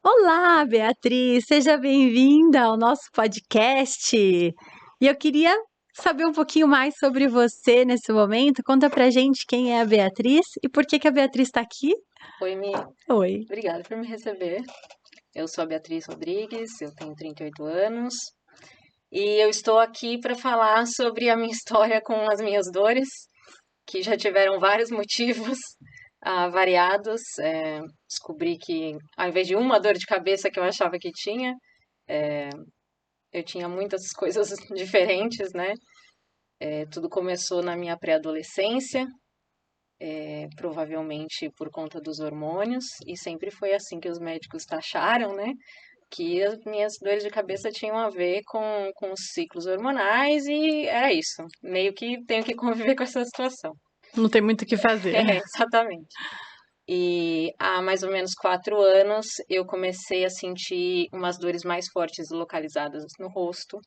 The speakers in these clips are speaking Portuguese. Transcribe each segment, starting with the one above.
Olá, Beatriz, seja bem-vinda ao nosso podcast. E eu queria saber um pouquinho mais sobre você nesse momento. Conta pra gente quem é a Beatriz e por que que a Beatriz está aqui. Oi, Mi. Oi. Obrigada por me receber. Eu sou a Beatriz Rodrigues, eu tenho 38 anos e eu estou aqui para falar sobre a minha história com as minhas dores, que já tiveram vários motivos variados. Descobri que, ao invés de uma dor de cabeça que eu achava que tinha, eu tinha muitas coisas diferentes, né? Tudo começou na minha pré-adolescência, provavelmente por conta dos hormônios, e sempre foi assim que os médicos taxaram, né? Que as minhas dores de cabeça tinham a ver com os ciclos hormonais e era isso. Meio que tenho que conviver com essa situação. Não tem muito o que fazer. Exatamente. E há mais ou menos 4 anos eu comecei a sentir umas dores mais fortes localizadas no rosto.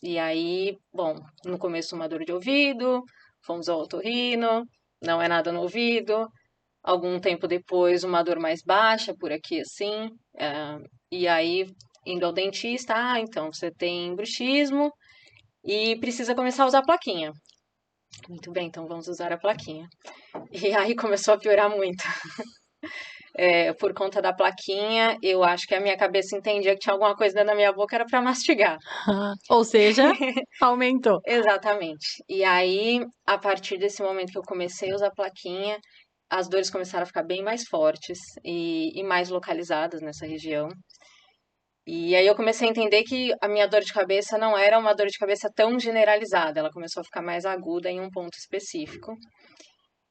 E aí, bom, no começo uma dor de ouvido, fomos ao otorrino, não é nada no ouvido. Algum tempo depois, uma dor mais baixa por aqui, assim. E aí, indo ao dentista, então você tem bruxismo e precisa começar a usar a plaquinha. Muito bem, então vamos usar a plaquinha. E aí começou a piorar muito. Por conta da plaquinha, eu acho que a minha cabeça entendia que tinha alguma coisa dentro da minha boca, era para mastigar. Ou seja, aumentou. Exatamente. E aí, a partir desse momento que eu comecei a usar a plaquinha, as dores começaram a ficar bem mais fortes e mais localizadas nessa região. E aí eu comecei a entender que a minha dor de cabeça não era uma dor de cabeça tão generalizada, ela começou a ficar mais aguda em um ponto específico.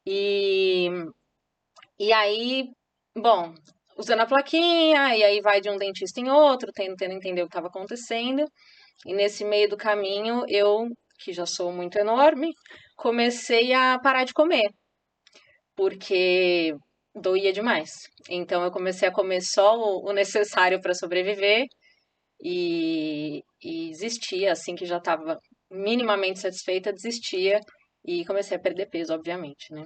E, e aí, bom, usando a plaquinha, e aí vai de um dentista em outro, tentando entender o que estava acontecendo. E nesse meio do caminho, eu, que já sou muito enorme, comecei a parar de comer, porque doía demais. Então eu comecei a comer só o necessário para sobreviver e desistia, assim que já estava minimamente satisfeita, desistia e comecei a perder peso, obviamente, né?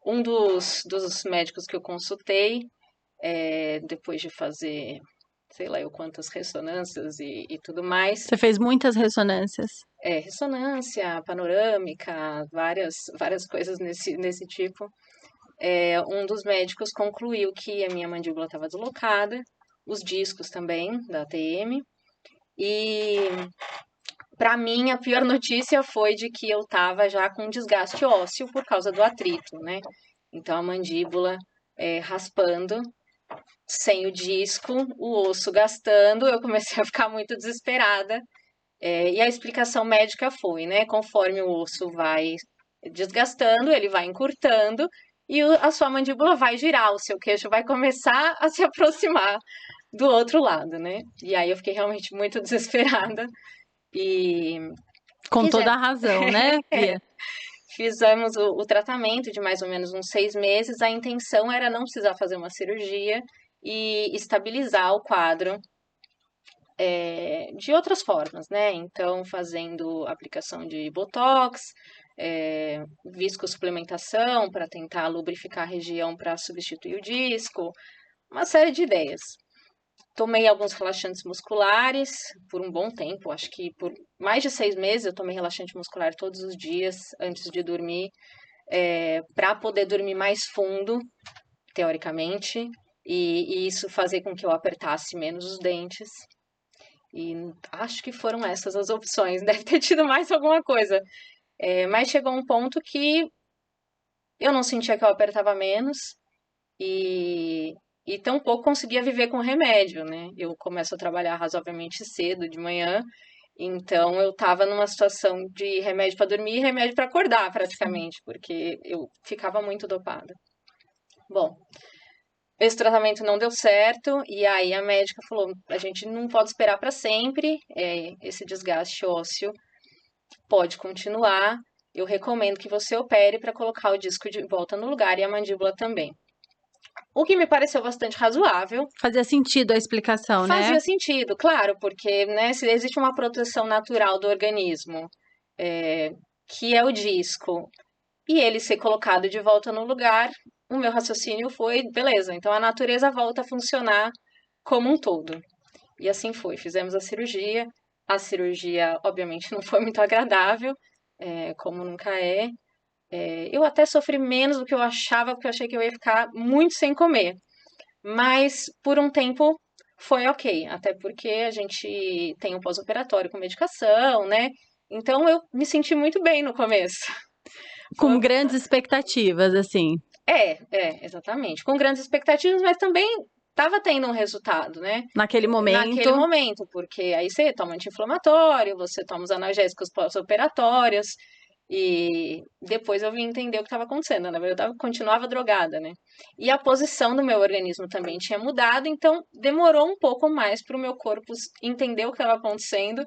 Um dos médicos que eu consultei, depois de fazer, sei lá eu quantas ressonâncias e tudo mais, Você fez muitas ressonâncias. ressonância panorâmica, várias coisas nesse tipo. Um dos médicos concluiu que a minha mandíbula estava deslocada, os discos também, da ATM, e para mim a pior notícia foi de que eu estava já com desgaste ósseo por causa do atrito, né? Então a mandíbula raspando, sem o disco, o osso gastando, eu comecei a ficar muito desesperada. E a explicação médica foi, né? Conforme o osso vai desgastando, ele vai encurtando e a sua mandíbula vai girar, o seu queixo vai começar a se aproximar do outro lado, né? E aí eu fiquei realmente muito desesperada e Com toda a fizemos, razão, né, Bia? fizemos o tratamento de mais ou menos uns 6 meses. A intenção era não precisar fazer uma cirurgia e estabilizar o quadro de outras formas, né? Então, fazendo aplicação de botox, viscosuplementação para tentar lubrificar a região para substituir o disco, uma série de ideias. Tomei alguns relaxantes musculares por um bom tempo, acho que por mais de 6 meses eu tomei relaxante muscular todos os dias antes de dormir, para poder dormir mais fundo, teoricamente, e isso fazer com que eu apertasse menos os dentes. E acho que foram essas as opções. Deve ter tido mais alguma coisa. Mas chegou um ponto que eu não sentia que eu apertava menos e, e tampouco conseguia viver com remédio, né? Eu começo a trabalhar razoavelmente cedo de manhã, então eu estava numa situação de remédio para dormir e remédio para acordar, praticamente, porque eu ficava muito dopada. Bom, esse tratamento não deu certo e aí a médica falou: a gente não pode esperar para sempre, esse desgaste ósseo pode continuar. Eu recomendo que você opere para colocar o disco de volta no lugar e a mandíbula também. O que me pareceu bastante razoável. Fazia sentido a explicação, né? Fazia sentido, claro, porque, né, se existe uma proteção natural do organismo, que é o disco, e ele ser colocado de volta no lugar, o meu raciocínio foi, beleza, então a natureza volta a funcionar como um todo. E assim foi, fizemos a cirurgia obviamente não foi muito agradável, como nunca é. Eu até sofri menos do que eu achava, porque eu achei que eu ia ficar muito sem comer. Mas por um tempo foi ok, até porque a gente tem um pós-operatório com medicação, né? Então eu me senti muito bem no começo. Com Foi- grandes expectativas, assim, exatamente. Com grandes expectativas, mas também estava tendo um resultado, né? naquele Naquele momento. momento, porque aí você toma anti-inflamatório, você toma os analgésicos pós-operatórios, e depois eu vim entender o que estava acontecendo. Na verdade, eu continuava drogada, né? E a posição do meu organismo também tinha mudado, então demorou um pouco mais para o meu corpo entender o que estava acontecendo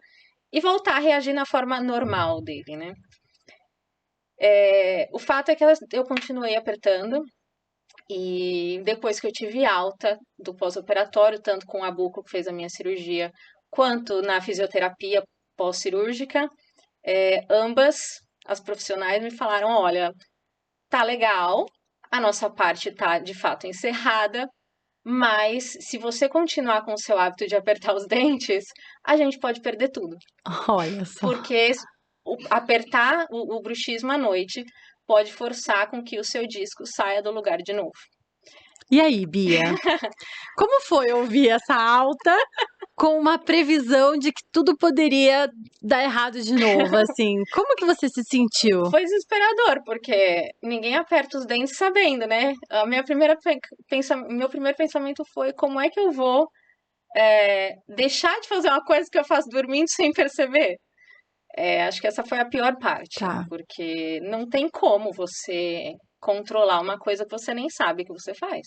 e voltar a reagir na forma normal dele, né? O fato é que eu continuei apertando, e depois que eu tive alta do pós-operatório, tanto com a buco que fez a minha cirurgia, quanto na fisioterapia pós-cirúrgica, ambas as profissionais me falaram: olha, tá legal, a nossa parte tá de fato encerrada, mas se você continuar com o seu hábito de apertar os dentes, a gente pode perder tudo. Olha só. Porque apertar o bruxismo à noite pode forçar com que o seu disco saia do lugar de novo. E aí, Bia? Como foi ouvir essa alta com uma previsão de que tudo poderia dar errado de novo, assim? Como que você se sentiu? Foi desesperador, porque ninguém aperta os dentes sabendo, né? A minha meu primeiro pensamento foi como é que eu vou deixar de fazer uma coisa que eu faço dormindo sem perceber? Acho que essa foi a pior parte, Tá. porque não tem como você controlar uma coisa que você nem sabe que você faz.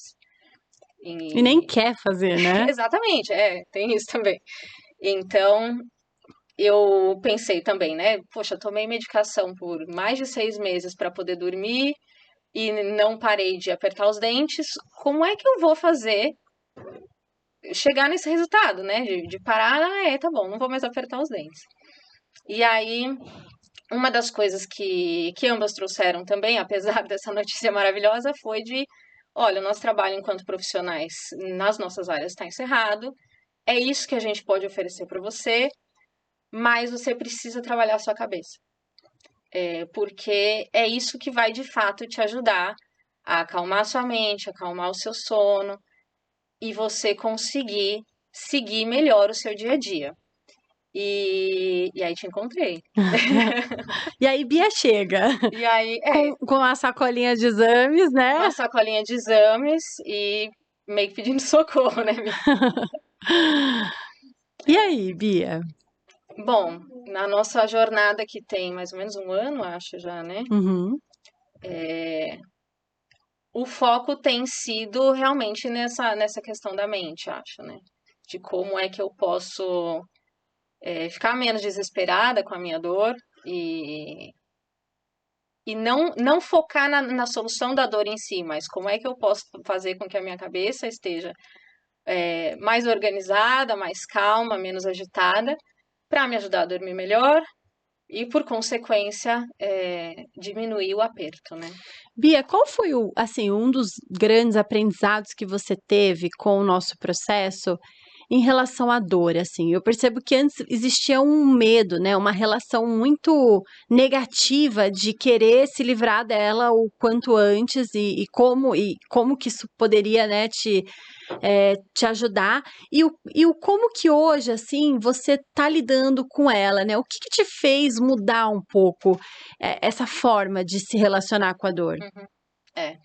E nem E quer fazer, né? exatamente, tem isso também. Então, eu pensei também, né? Poxa, tomei medicação por mais de 6 meses para poder dormir e não parei de apertar os dentes. Como é que eu vou fazer chegar nesse resultado, né? De parar, tá bom, não vou mais apertar os dentes. E aí, uma das coisas que ambas trouxeram também, apesar dessa notícia maravilhosa, foi de: olha, o nosso trabalho enquanto profissionais nas nossas áreas está encerrado, é isso que a gente pode oferecer para você, mas você precisa trabalhar a sua cabeça. Porque é isso que vai de fato te ajudar a acalmar sua mente, acalmar o seu sono e você conseguir seguir melhor o seu dia a dia. E aí te encontrei. E aí, Bia chega E aí, com a sacolinha de exames, uma né? sacolinha de exames e meio que pedindo socorro, né? E aí, Bia? Bom, na nossa jornada que tem mais ou menos um ano, acho já, né? Uhum. O foco tem sido realmente nessa questão da mente, acho, né? De como é que eu posso ficar menos desesperada com a minha dor e, e não focar na solução da dor em si, mas como é que eu posso fazer com que a minha cabeça esteja mais organizada, mais calma, menos agitada, para me ajudar a dormir melhor e, por consequência, diminuir o aperto, né? Bia, qual foi assim, um dos grandes aprendizados que você teve com o nosso processo em relação à dor, assim? Eu percebo que antes existia um medo, né, uma relação muito negativa de querer se livrar dela o quanto antes e como que isso poderia, né, te ajudar e o como que hoje, assim, você tá lidando com ela, né? O que te fez mudar um pouco essa forma de se relacionar com a dor? Uhum. É.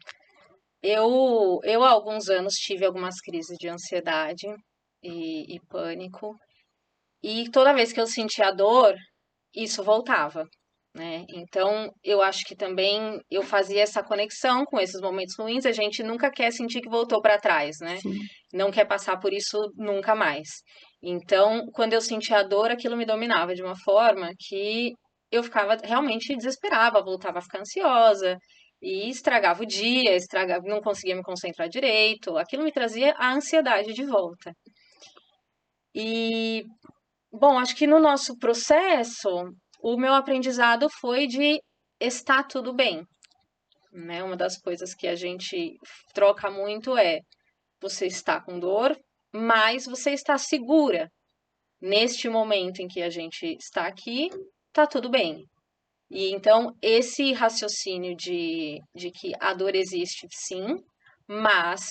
Eu há alguns anos tive algumas crises de ansiedade e pânico, e toda vez que eu sentia dor, isso voltava, né? Então, eu acho que também eu fazia essa conexão com esses momentos ruins, a gente nunca quer sentir que voltou para trás, né? Sim. Não quer passar por isso nunca mais. Então, quando eu sentia a dor, aquilo me dominava de uma forma que eu ficava realmente desesperava, voltava a ficar ansiosa e estragava o dia, não conseguia me concentrar direito. Aquilo me trazia a ansiedade de volta. E, bom, acho que no nosso processo, o meu aprendizado foi de estar tudo bem. né? Uma das coisas que a gente troca muito é: você está com dor, mas você está segura. Neste momento em que a gente está aqui, tá tudo bem. E então, esse raciocínio de que a dor existe, sim, mas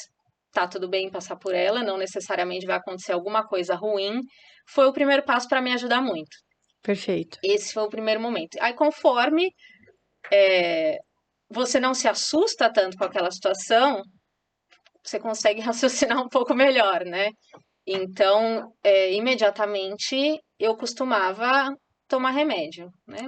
tá tudo bem passar por ela, não necessariamente vai acontecer alguma coisa ruim, foi o primeiro passo para me ajudar muito. Perfeito. Esse foi o primeiro momento. Aí, conforme você não se assusta tanto com aquela situação, você consegue raciocinar um pouco melhor, né? Então, imediatamente eu costumava tomar remédio, né?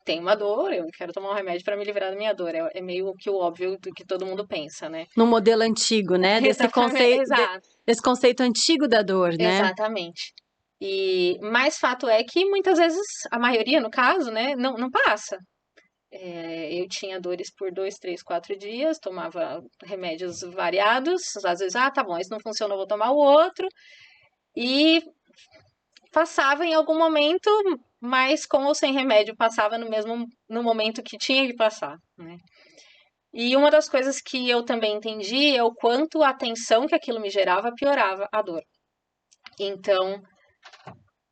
Tem uma dor, eu quero tomar um remédio para me livrar da minha dor. É meio que o óbvio do que todo mundo pensa, né? No modelo antigo, né? Exatamente, exato, Desse conceito antigo da dor, né? exatamente. E mais fato é que muitas vezes, a maioria no caso, né, não passa. Eu tinha dores por 2, 3, 4 dias, tomava remédios variados, às vezes, tá bom, esse não funciona, eu vou tomar o outro. E passava em algum momento, mas com ou sem remédio, passava no momento que tinha que passar, né? E uma das coisas que eu também entendi é o quanto a tensão que aquilo me gerava piorava a dor. Então,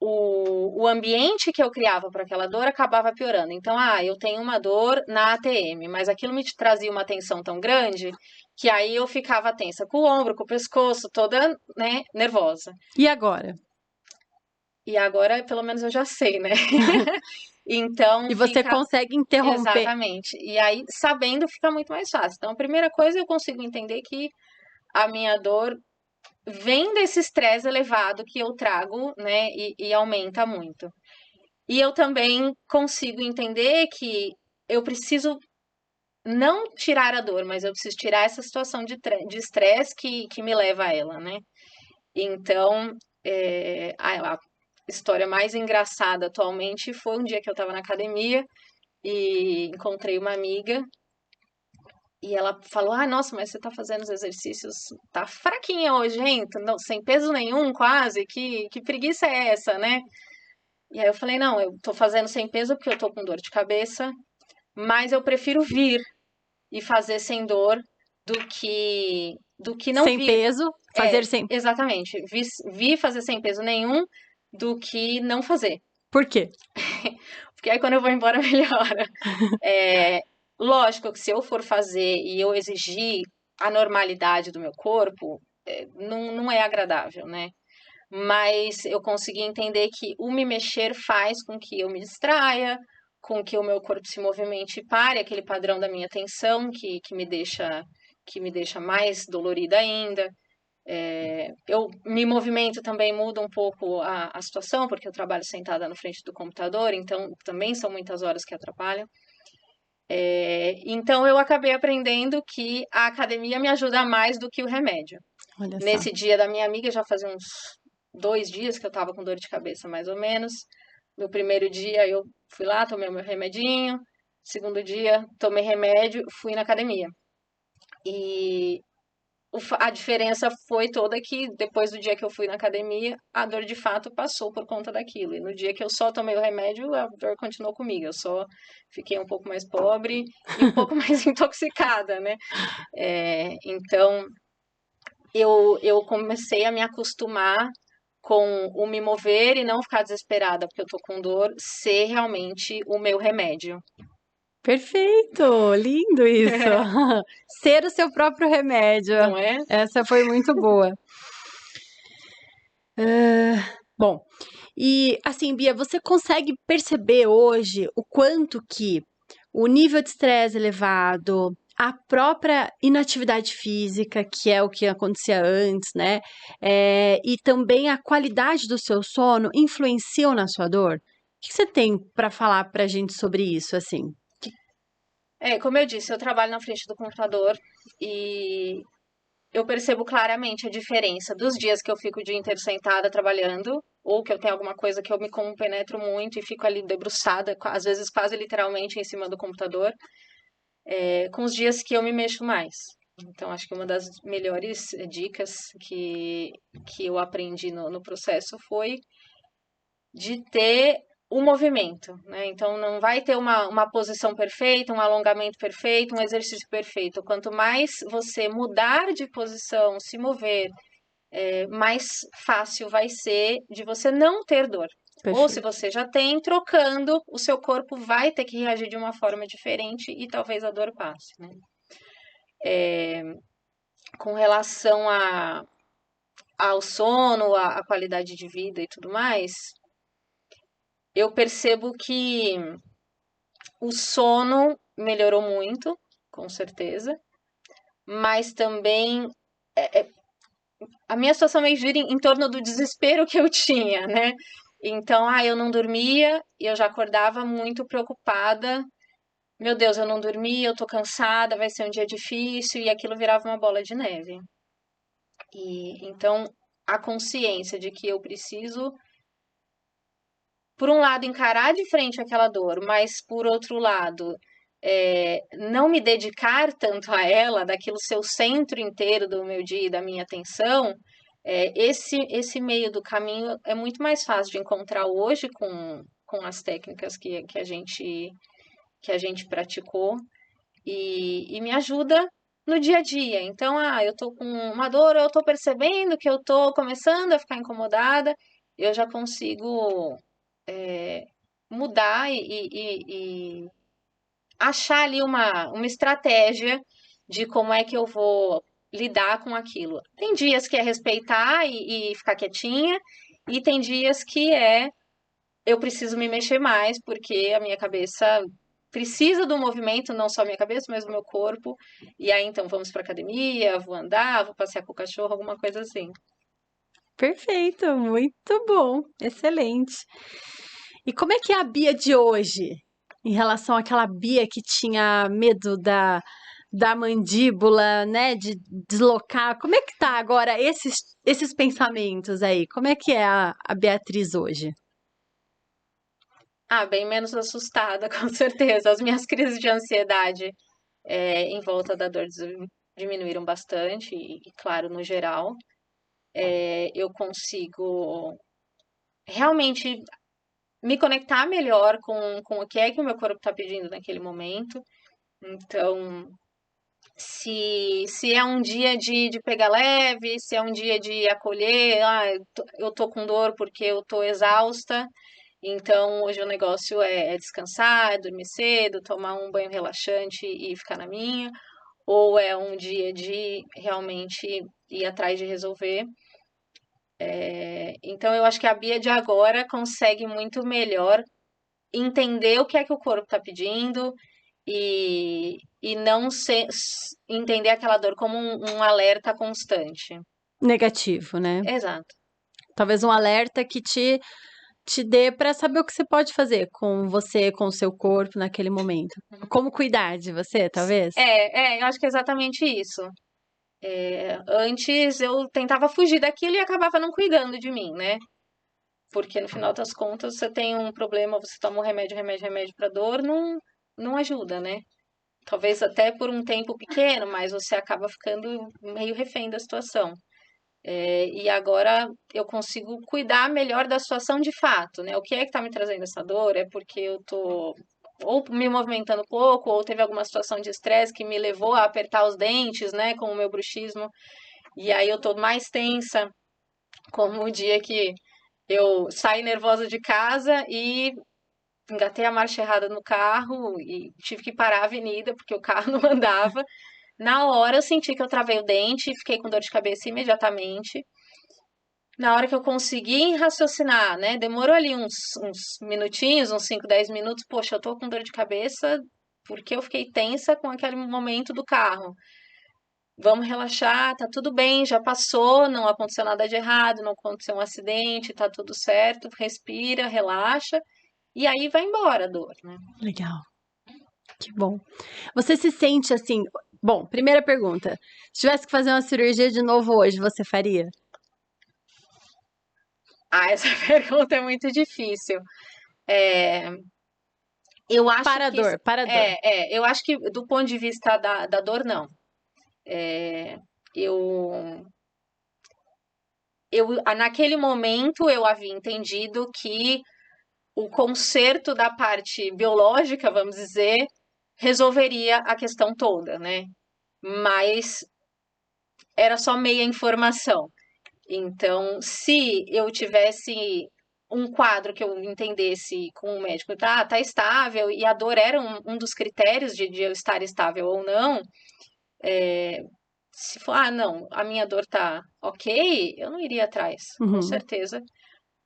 o ambiente que eu criava para aquela dor acabava piorando. Então, eu tenho uma dor na ATM, mas aquilo me trazia uma tensão tão grande que aí eu ficava tensa com o ombro, com o pescoço, toda, né, nervosa. E agora? E agora, pelo menos, eu já sei, né? Então, E você fica. consegue interromper. Exatamente. E aí, sabendo, fica muito mais fácil. Então, a primeira coisa, eu consigo entender que a minha dor vem desse estresse elevado que eu trago, né? E aumenta muito. E eu também consigo entender que eu preciso não tirar a dor, mas eu preciso tirar essa situação de estresse que me leva a ela, né? Então, a história mais engraçada atualmente foi um dia que eu estava na academia e encontrei uma amiga e ela falou: nossa, mas você tá fazendo os exercícios, tá fraquinha hoje, hein? Não, sem peso nenhum, quase. Que preguiça é essa, né? E aí eu falei: não, eu tô fazendo sem peso porque eu tô com dor de cabeça, mas eu prefiro vir e fazer sem dor do que não Sem vir. peso, fazer sem. Exatamente. Vi fazer sem peso nenhum do que não fazer. Por quê? Porque aí quando eu vou embora melhora. Lógico que se eu for fazer e eu exigir a normalidade do meu corpo, não é agradável, né? Mas eu consegui entender que o me mexer faz com que eu me distraia, com que o meu corpo se movimente e pare aquele padrão da minha tensão que me deixa mais dolorida ainda. Eu me movimento também muda um pouco a situação, porque eu trabalho sentada na frente do computador, então também são muitas horas que atrapalham. Então eu acabei aprendendo que a academia me ajuda mais do que o remédio. Olha só. Nesse dia da minha amiga, já fazia uns 2 dias que eu tava com dor de cabeça, mais ou menos. No primeiro dia eu fui lá, tomei o meu remedinho. Segundo dia, tomei remédio, fui na academia. E a diferença foi toda que depois do dia que eu fui na academia, a dor de fato passou por conta daquilo. E no dia que eu só tomei o remédio, a dor continuou comigo. Eu só fiquei um pouco mais pobre e um pouco mais intoxicada, né? Então, eu comecei a me acostumar com o me mover e não ficar desesperada porque eu tô com dor, ser realmente o meu remédio. Perfeito! Lindo isso! Ser o seu próprio remédio. Não é? Essa foi muito boa. Bom, e assim, Bia, você consegue perceber hoje o quanto que o nível de estresse elevado, a própria inatividade física, que é o que acontecia antes, né? E também a qualidade do seu sono influenciam na sua dor? O que você tem para falar pra gente sobre isso, assim? Como eu disse, eu trabalho na frente do computador e eu percebo claramente a diferença dos dias que eu fico o dia inteiro sentada trabalhando, ou que eu tenho alguma coisa que eu me compenetro muito e fico ali debruçada, às vezes quase literalmente em cima do computador, com os dias que eu me mexo mais. Então, acho que uma das melhores dicas que eu aprendi no processo foi de ter o movimento, né? Então não vai ter uma posição perfeita, um alongamento perfeito, um exercício perfeito. Quanto mais você mudar de posição, se mover, mais fácil vai ser de você não ter dor. Ou se Perfeito. você já tem, trocando, o seu corpo vai ter que reagir de uma forma diferente e talvez a dor passe, né? Com relação ao sono, à qualidade de vida e tudo mais, eu percebo que o sono melhorou muito, com certeza, mas também a minha situação meio gira em torno do desespero que eu tinha, né? Então, eu não dormia e eu já acordava muito preocupada. Meu Deus, eu não dormi, eu tô cansada, vai ser um dia difícil, e aquilo virava uma bola de neve. E então a consciência de que eu preciso, por um lado, encarar de frente aquela dor, mas por outro lado, não me dedicar tanto a ela, daquilo ser o centro inteiro do meu dia e da minha atenção, esse meio do caminho é muito mais fácil de encontrar hoje com as técnicas que a gente praticou e me ajuda no dia a dia. Então, eu tô com uma dor, eu tô percebendo que eu tô começando a ficar incomodada, eu já consigo é, mudar e achar ali uma estratégia de como é que eu vou lidar com aquilo. Tem dias que é respeitar e ficar quietinha, e tem dias que eu preciso me mexer mais, porque a minha cabeça precisa do movimento, não só a minha cabeça, mas o meu corpo. E aí, então, vamos para academia, vou andar, vou passear com o cachorro, alguma coisa assim. Perfeito, muito bom, excelente. E como é que é a Bia de hoje, em relação àquela Bia que tinha medo da mandíbula, né, de deslocar? Como é que tá agora esses pensamentos aí? Como é que é a Beatriz hoje? Bem menos assustada, com certeza. As minhas crises de ansiedade em volta da dor diminuíram bastante, e claro, no geral, eu consigo realmente me conectar melhor com o que é que o meu corpo está pedindo naquele momento. Então, se é um dia de pegar leve, se é um dia de acolher, eu tô com dor porque eu tô exausta, então hoje o negócio é descansar, é dormir cedo, tomar um banho relaxante e ficar na minha, ou é um dia de realmente ir atrás de resolver. Então eu acho que a Bia de agora consegue muito melhor entender o que é que o corpo está pedindo e não entender aquela dor como um alerta constante. Negativo, né? Exato. Talvez um alerta que te dê para saber o que você pode fazer com você, com o seu corpo naquele momento. Como cuidar de você, talvez? Eu acho que é exatamente isso. Antes eu tentava fugir daquilo e acabava não cuidando de mim, né? Porque no final das contas você tem um problema, você toma um remédio, remédio, remédio para dor, não ajuda, né? Talvez até por um tempo pequeno, mas você acaba ficando meio refém da situação. E agora eu consigo cuidar melhor da situação de fato, né? O que é que está me trazendo essa dor? É porque eu tô ou me movimentando pouco, ou teve alguma situação de estresse que me levou a apertar os dentes, né? Com o meu bruxismo. E aí eu tô mais tensa, como o dia que eu saí nervosa de casa e engatei a marcha errada no carro e tive que parar a avenida porque o carro não andava. Na hora eu senti que eu travei o dente, fiquei com dor de cabeça imediatamente. Na hora que eu consegui raciocinar, né? Demorou ali uns minutinhos, uns 5, 10 minutos. Poxa, eu tô com dor de cabeça porque eu fiquei tensa com aquele momento do carro. Vamos relaxar, tá tudo bem, já passou, não aconteceu nada de errado, não aconteceu um acidente, tá tudo certo. Respira, relaxa e aí vai embora a dor, né? Legal, que bom. Você se sente assim. Bom, primeira pergunta. Se tivesse que fazer uma cirurgia de novo hoje, você faria? Essa pergunta é muito difícil. É, eu acho Para a que dor, para a dor. eu acho que do ponto de vista da dor, não. Eu naquele momento eu havia entendido que o conserto da parte biológica, vamos dizer, resolveria a questão toda, né? Mas era só meia informação. Então, se eu tivesse um quadro que eu entendesse com o médico, tá estável, e a dor era um dos critérios de eu estar estável ou não, se for, não, a minha dor tá ok, eu não iria atrás, com Uhum. certeza.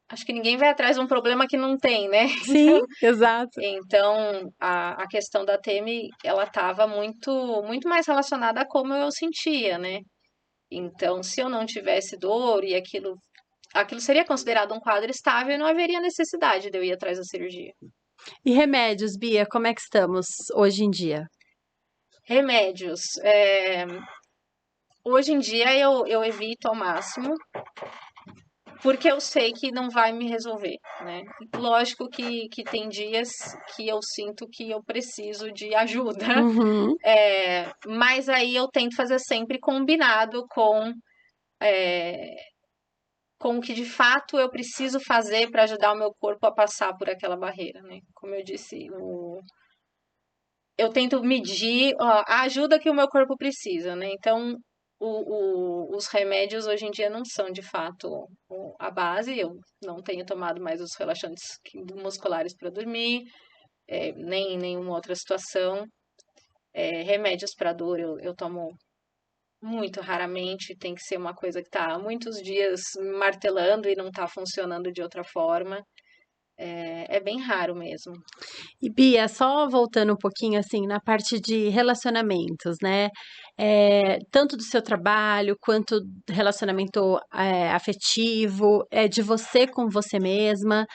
Acho que ninguém vai atrás de um problema que não tem, né? Sim, exato. Então a questão da TEMI, ela estava muito mais relacionada a como eu sentia, né? Então, se eu não tivesse dor e aquilo seria considerado um quadro estável, não haveria necessidade de eu ir atrás da cirurgia. E remédios, Bia, como é que estamos hoje em dia? Remédios. Hoje em dia eu evito ao máximo, porque eu sei que não vai me resolver, né? Lógico que tem dias que eu sinto que eu preciso de ajuda, Uhum. mas aí eu tento fazer sempre combinado com o que de fato eu preciso fazer para ajudar o meu corpo a passar por aquela barreira, né? Como eu disse, eu tento medir a ajuda que o meu corpo precisa, né? Então, os remédios hoje em dia não são de fato a base. Eu não tenho tomado mais os relaxantes musculares para dormir, nem em nenhuma outra situação. Remédios para dor eu tomo muito raramente, tem que ser uma coisa que está há muitos dias martelando e não está funcionando de outra forma. É bem raro mesmo. E Bia, só voltando um pouquinho assim na parte de relacionamentos, né? Tanto do seu trabalho quanto relacionamento afetivo, de você com você mesma.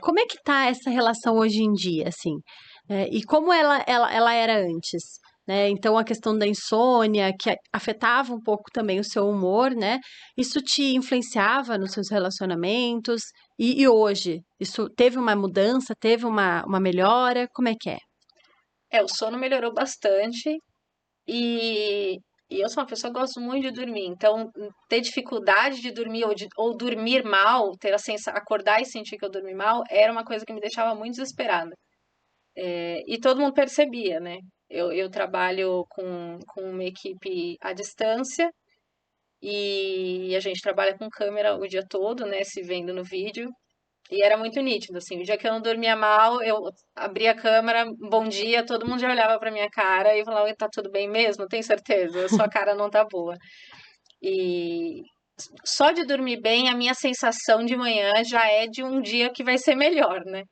Como é que tá essa relação hoje em dia, assim? E como ela era antes? Né? Então, a questão da insônia, que afetava um pouco também o seu humor, né? Isso te influenciava nos seus relacionamentos? E hoje, isso teve uma mudança, teve uma melhora? Como é que é? O sono melhorou bastante e, e eu sou uma pessoa que gosto muito de dormir. Então, ter dificuldade de dormir ou dormir mal, ter a sensação, acordar e sentir que eu dormi mal, era uma coisa que me deixava muito desesperada. E todo mundo percebia, né? Eu trabalho com uma equipe à distância e a gente trabalha com câmera o dia todo, né? Se vendo no vídeo. E era muito nítido, assim. O dia que eu não dormia mal, eu abria a câmera, bom dia, todo mundo já olhava pra minha cara e falava, tá tudo bem mesmo? Tem certeza? Sua cara não tá boa. E só de dormir bem, a minha sensação de manhã já é de um dia que vai ser melhor, né?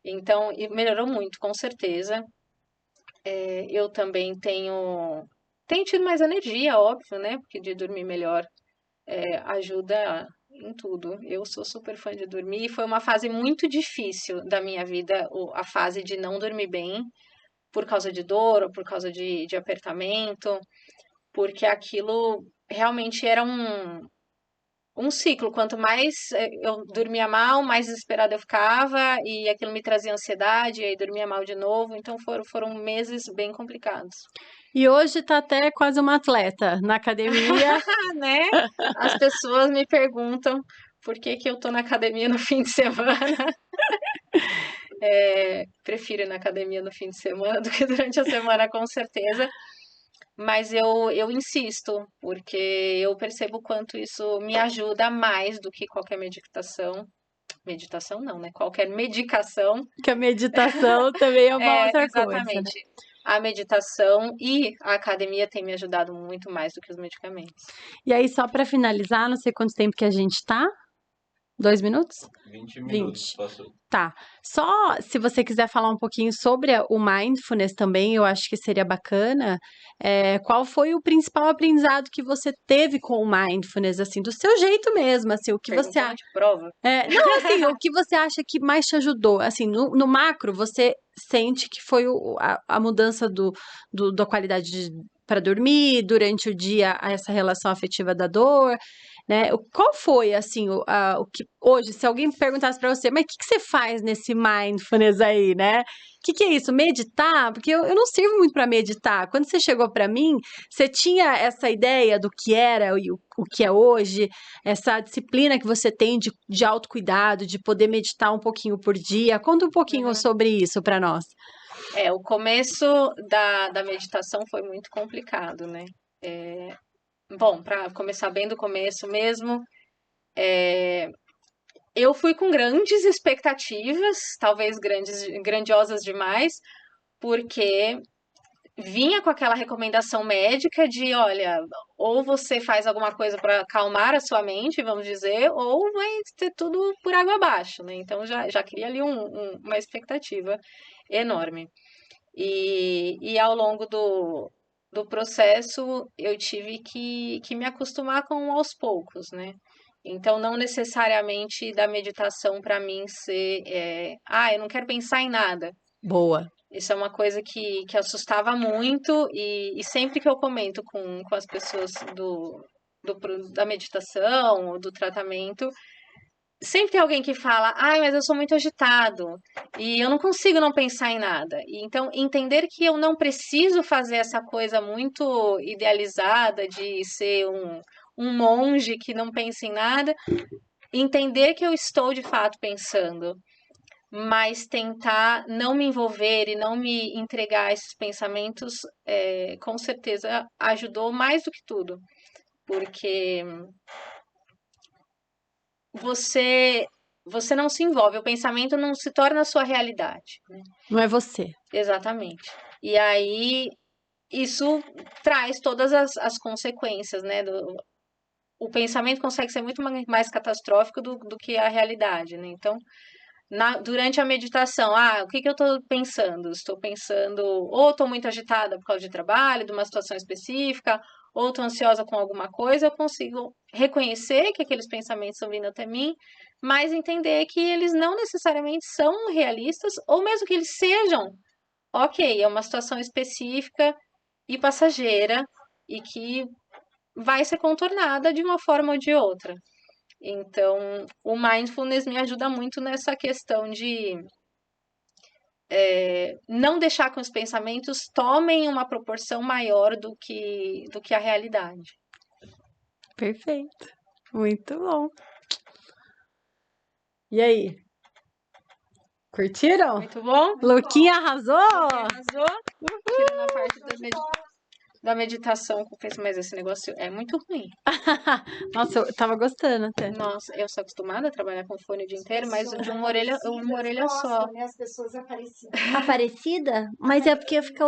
Então, e melhorou muito, com certeza. Eu também tenho tido mais energia, óbvio, né? Porque de dormir melhor ajuda em tudo. Eu sou super fã de dormir e foi uma fase muito difícil da minha vida, a fase de não dormir bem, por causa de dor ou por causa de apertamento, porque aquilo realmente era um ciclo. Quanto mais eu dormia mal, mais desesperada eu ficava, e aquilo me trazia ansiedade, e aí dormia mal de novo. Então foram meses bem complicados. E hoje tá até quase uma atleta na academia. Né? As pessoas me perguntam por que eu tô na academia no fim de semana. Prefiro ir na academia no fim de semana do que durante a semana, com certeza. Mas eu insisto, porque eu percebo o quanto isso me ajuda mais do que qualquer meditação. Meditação não, né? Qualquer medicação. Que a meditação também é uma outra coisa, né? Exatamente. A meditação e a academia tem me ajudado muito mais do que os medicamentos. E aí, só para finalizar, não sei quanto tempo que a gente tá. 2 minutos? 20 minutos, 20. passou. Tá. Só se você quiser falar um pouquinho sobre o mindfulness também, eu acho que seria bacana. Qual foi o principal aprendizado que você teve com o mindfulness, assim, do seu jeito mesmo, assim, o que você Perguntando de prova. não, assim, o que você acha que mais te ajudou? Assim, no macro, você sente que foi a mudança da qualidade para dormir, durante o dia, essa relação afetiva da dor. né? Qual foi, assim, o que hoje, se alguém perguntasse para você, mas o que você faz nesse mindfulness aí, né? O que é isso? Meditar? Porque eu não sirvo muito para meditar. Quando você chegou para mim, você tinha essa ideia do que era e o que é hoje, essa disciplina que você tem de autocuidado, de poder meditar um pouquinho por dia. Conta um pouquinho sobre isso para nós. O começo da meditação foi muito complicado, né? Bom, para começar bem do começo mesmo, eu fui com grandes expectativas, talvez grandiosas demais, porque vinha com aquela recomendação médica de, olha, ou você faz alguma coisa para acalmar a sua mente, vamos dizer, ou vai ter tudo por água abaixo, né? Então já cria ali uma expectativa enorme. E ao longo do processo eu tive que me acostumar com aos poucos, né? Então, não necessariamente da meditação para mim ser, eu não quero pensar em nada. Boa. Isso é uma coisa que assustava muito e sempre que eu comento com as pessoas da meditação, do tratamento, sempre tem alguém que fala, ai, mas eu sou muito agitado e eu não consigo não pensar em nada. E então, entender que eu não preciso fazer essa coisa muito idealizada de ser um monge que não pensa em nada, entender que eu estou de fato pensando, mas tentar não me envolver e não me entregar a esses pensamentos, com certeza ajudou mais do que tudo, porque você não se envolve, o pensamento não se torna a sua realidade, né? Não é você. Exatamente. E aí isso traz todas as consequências, né? O pensamento consegue ser muito mais catastrófico do que a realidade, né? Então, durante a meditação, o que eu estou pensando? Estou pensando, ou estou muito agitada por causa de trabalho, de uma situação específica, ou estou ansiosa com alguma coisa, eu consigo reconhecer que aqueles pensamentos estão vindo até mim, mas entender que eles não necessariamente são realistas, ou mesmo que eles sejam, ok, é uma situação específica e passageira, e que vai ser contornada de uma forma ou de outra. Então, o mindfulness me ajuda muito nessa questão de não deixar que os pensamentos tomem uma proporção maior do que a realidade. Perfeito. Muito bom. E aí? Curtiram? Muito bom? Luquinha arrasou? Arrasou? Tirando a parte da meditação, mas esse negócio é muito ruim. Nossa, eu tava gostando até. Nossa, eu sou acostumada a trabalhar com fone o dia inteiro, mas de uma orelha só. Aparecida? Mas é porque fica